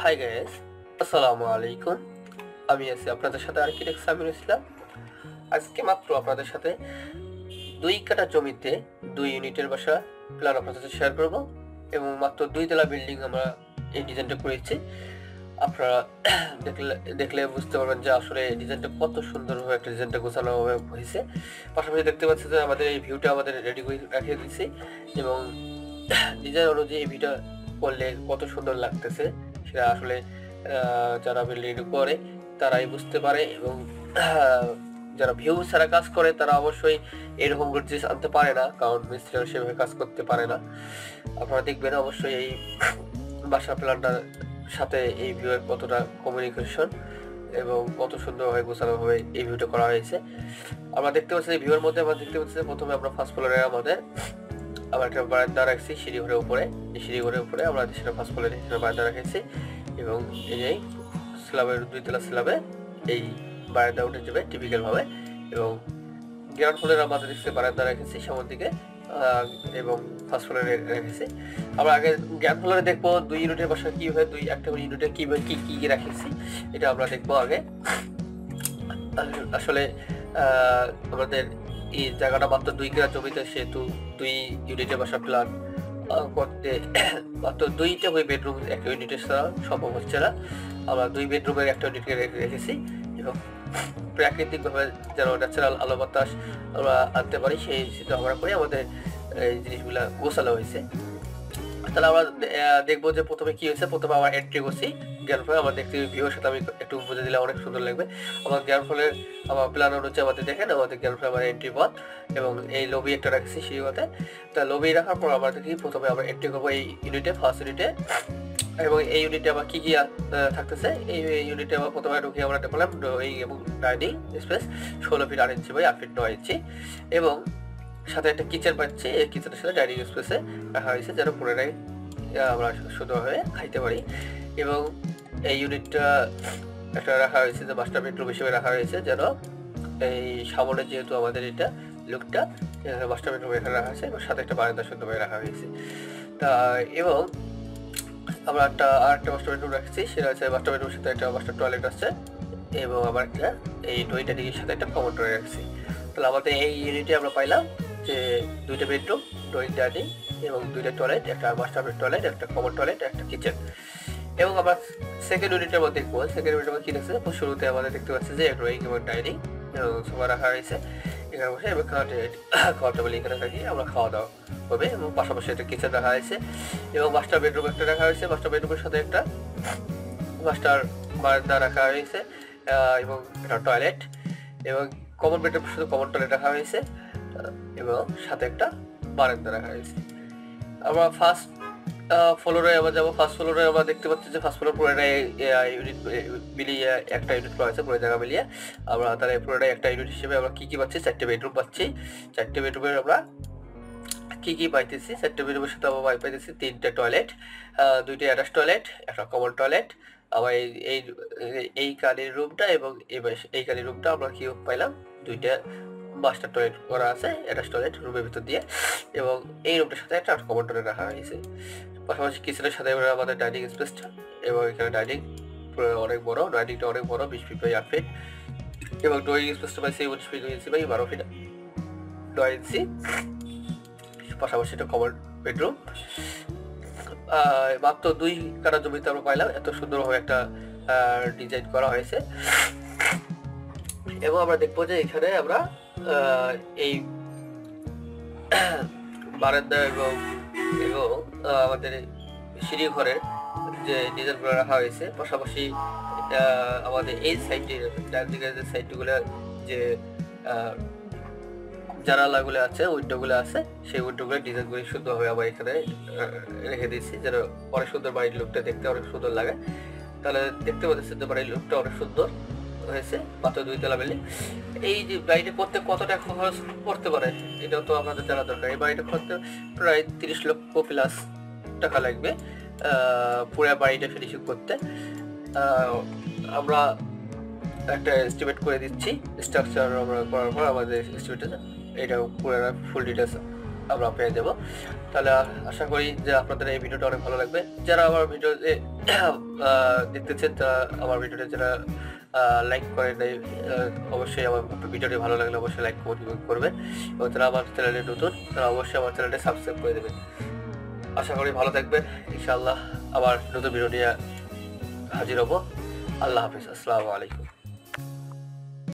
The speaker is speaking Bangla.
হাই গাইস, আসসালামু আলাইকুম। আমি আছি আপনাদের সাথে আর্কিটেক্ট সামির ইসলাম। আজকে মাত্র আপনাদের সাথে 2 কাঠা জমিতে 2 ইউনিটের বাসা প্ল্যান আপনাদের সাথে শেয়ার করব এবং মাত্র 2 তলা বিল্ডিং আমরা এই ডিজাইনটা করেছি। আপনারা দেখলে বুঝতে পারবেন যে আসলে এই ডিজাইনটা কত সুন্দরভাবে একটা ডিজাইনটা গোছানো হয়েছে। পাশাপাশি দেখতে পাচ্ছেন যে আমাদের এই ভিউটা আমাদের রেডি করে রেখে দিয়েছি এবং ডিজাইন অনুযায়ী এই ভিউটা করলে কত সুন্দর লাগতেছে সেটা আসলে যারা বিল্ডিং করে তারাই বুঝতে পারে এবং যারা ভিউ ছাড়া কাজ করে তারা অবশ্যই এরকম গর্জিয়াস আনতে পারে না, কারণ মিস্ত্রিরা সেভাবে কাজ করতে পারে না। আপনারা দেখবেন অবশ্যই এই বাসা প্ল্যানটার সাথে এই ভিউয়ের কতটা কমিউনিকেশন এবং কত সুন্দরভাবে গোছানোভাবে এই ভিউটা করা হয়েছে। আমরা দেখতে পাচ্ছি এই ভিউয়ের মধ্যে আমরা দেখতে পাচ্ছি প্রথমে আমরা ফার্স্ট ফ্লোরে আমরা একটা বারান্দা রাখছি সিঁড়িঘরের উপরে। এই সিঁড়িঘরের উপরে আমরা সেটা ফার্স্ট ফ্লোরে বারান্দা রেখেছি এবং এই স্ল্যাবের 2 তলা স্ল্যাবে এই বারান্দা উঠে যাবে টিপিক্যাল ভাবে এবং গ্রাউন্ড ফ্লোরে আমাদের দেখছি বারান্দা রেখেছি সামনের দিকে এবং ফার্স্ট ফ্লোরে রেখেছি। আমরা আগে গ্রাউন্ড ফ্লোরে দেখবো 2 ইউনিটের বাসা কিভাবে একটা ইউনিটে কিভাবে কি রেখেছি এটা আমরা দেখবো আগে। আসলে আমাদের এই জায়গাটা মাত্র 2 কাঠা জমিতে, সেহেতু 2 ইউনিটের বাসা প্ল্যান করতে মাত্র 2টা বেডরুম একটা ইউনিটের ছাড়া সম্ভব হচ্ছে না। আমরা 2 বেডরুমের একটা ইউনিটকে রেখেছি এবং প্রাকৃতিকভাবে যেন ন্যাচারাল আলো বাতাস আমরা আনতে পারি সেই চিন্তা ভাবনা করে আমাদের এই জিনিসগুলা গোছানো হয়েছে। তাহলে আমরা দেখবো যে প্রথমে কি হয়েছে। প্রথমে আমার এন্ট্রি করছি গ্রাউন্ড ফ্লোরে। আমার দেখতে ভিউর সাথে আমি একটু বুঝে দিলে অনেক সুন্দর লাগবে। আমার গ্রাউন্ড ফ্লোরে আমার প্ল্যান অনুযায়ী আমাদের দেখেন আমাদের গ্রাউন্ড ফ্লোরে আমার এন্ট্রি পথ এবং এই লবি একটা রাখছি সিঁড়িতে। তা লবি রাখার পর আমরা দেখি প্রথমে আমরা এন্ট্রি করবো এই ইউনিটে, ফার্স্ট ইউনিটে। এবং এই ইউনিটে আবার কি কি থাকতেছে, এই ইউনিটে আবার প্রথমে ঢুকে আমরা দেখলাম ড্রয়িং এবং dining space 16 feet 8 inch by 8 feet 9 inch এবং সাথে একটা কিচেন পাচ্ছি। এই কিচেনের সাথে ডাইনিং স্পেসে রাখা হয়েছে যেন পুরোটাই আমরা সুন্দরভাবে খাইতে পারি। এবং এই ইউনিটটা একটা রাখা হয়েছে যে মাস্টার বেডরুম হিসেবে রাখা হয়েছে যেন এই সামনে যেহেতু আমাদের এটা লুকটা মাস্টার বেডরুম এখানে রাখা হয়েছে এবং সাথে একটা বারান্দা সুন্দরভাবে রাখা হয়েছে। তা এবং আমরা আরেকটা মাস্টার বেডরুম রাখছি, সেটা হচ্ছে মাস্টার বেডরুমের সাথে একটা মাস্টার টয়লেট আছে এবং আবার একটা এই ড্রয়িং ডাইনিংয়ের সাথে একটা কমন টয়লেট রাখছি। তাহলে আমাদের এই ইউনিটে আমরা পাইলাম যে 2টা বেডরুম, ড্রয়িং ডাইনিং এবং 2টা টয়লেট, একটা মাস্টার টয়লেট, একটা কমন টয়লেট, একটা কিচেন। এবং আমরা সেকেন্ড ইউনিটের মধ্যে দেখবো সেকেন্ড ইউনিটের মধ্যে কি দেখছে। শুরুতে আমাদের দেখতে পাচ্ছি যে ড্রয়িং এবং ডাইনিং সোফা রাখা হয়েছে এখানে বসে এবং খাওয়া টেবিল এখানে থাকি আমরা খাওয়া দাওয়া হবে এবং পাশাপাশি একটা কিচেন রাখা হয়েছে এবং মাস্টার বেডরুম একটা রাখা হয়েছে। মাস্টার বেডরুমের সাথে একটা মাস্টার বারান্দা রাখা হয়েছে এবং একটা টয়লেট এবং কমন বেডরুমের সাথে কমন টয়লেট রাখা হয়েছে এবং সাথে একটা বারান্দা রাখা হয়েছে। আমরা ফার্স্ট ফ্লোরে আবার যাবো। ফার্স্ট ফ্লোরে আমরা দেখতে পাচ্ছি যে ফার্স্ট ফ্লোর পুরোটাই ইউনিট মিলিয়ে একটা ইউনিট করা হয়েছে পুরো জায়গা মিলিয়ে। আমরা তাহলে পুরোটাই একটা ইউনিট হিসেবে আমরা কি পাচ্ছি, 4টে বেডরুম পাচ্ছি। 4টে বেডরুমের আমরা কি পাইতেছি, 4টে বেডরুমের সাথে আমরা পাইতেছি 3টে টয়লেট, 2টি অ্যাটাচ টয়লেট, একটা কমন টয়লেট। আবার এই কালির রুমটা এবং এই কালির রুমটা আমরা কি পাইলাম, 2টা মাস্টার টয়লেট করা আছে অ্যাটাচ টয়লেট রুমের ভিতর দিয়ে এবং এই রুমটার সাথে একটা কমন টয়লেট রাখা হয়েছে। পাশাপাশি কিচেনের সাথে আমাদের ডাইনিং স্পেসটা এবং এখানে ডাইনিং অনেক বড়, ডাইনিংটা অনেক বড় 20 ফিট বাই 8 ফিট এবং ড্রয়িং স্পেসটা পাইছি 19 ফিট 2 ইঞ্চি বাই 12 ফিট 9 ইঞ্চি। পাশাপাশি একটা কমন বেডরুম। মাত্র 2 কাঠা জমিতে আমরা পাইলাম এত সুন্দরভাবে একটা ডিজাইন করা হয়েছে। এবং আমরা দেখবো যে এখানে আমরা এই বারান্দা এবং আমাদের সিঁড়ি ঘরের যে ডিজাইনগুলো রাখা হয়েছে, পাশাপাশি আমাদের এই সাইডের ডান দিকের যে সাইডগুলো যে জানালাগুলো আছে, উইন্ডোগুলো আছে, সেই উইন্ডোগুলো ডিজাইনগুলো সুন্দরভাবে আমরা এখানে রেখে দিয়েছি যেন অনেক সুন্দর বাড়ির লুকটা দেখতে অনেক সুন্দর লাগে। তাহলে দেখতে পাচ্ছি যে বাড়ির লুকটা অনেক সুন্দর হয়েছে। মাত্র 2 তলা বিল্ডিং। এই যে বাড়িটা করতে কত টাকা খরচ পড়তে পারে এটাও তো আপনাদের জানা দরকার। এই বাড়িটা করতে প্রায় 30 লক্ষ প্লাস টাকা লাগবে পুরো বাড়িটা ফিনিশিং করতে। আমরা একটা এস্টিমেট করে দিচ্ছি, স্ট্রাকচার আমরা করার পর আমাদের এস্টিমেটে এটা পুরো ফুল ডিটেলস আমরা পেয়ে দেবো। তাহলে আশা করি যে আপনাদের এই ভিডিওটা অনেক ভালো লাগবে। যারা আমার ভিডিওতে দেখতেছেন, তারা আমার ভিডিওটা যারা লাইক করে নেই, অবশ্যই আমার ভিডিওটি ভালো লাগলে অবশ্যই লাইক করবে, এবং যারা আমার চ্যানেলে নতুন তারা অবশ্যই আমার চ্যানেলটি সাবস্ক্রাইব করে দেবেন। আশা করি ভালো থাকবেন। ইনশাআল্লাহ আবার নতুন ভিডিও নিয়ে হাজির হব। আল্লাহ হাফিজ। আসসালামু আলাইকুম।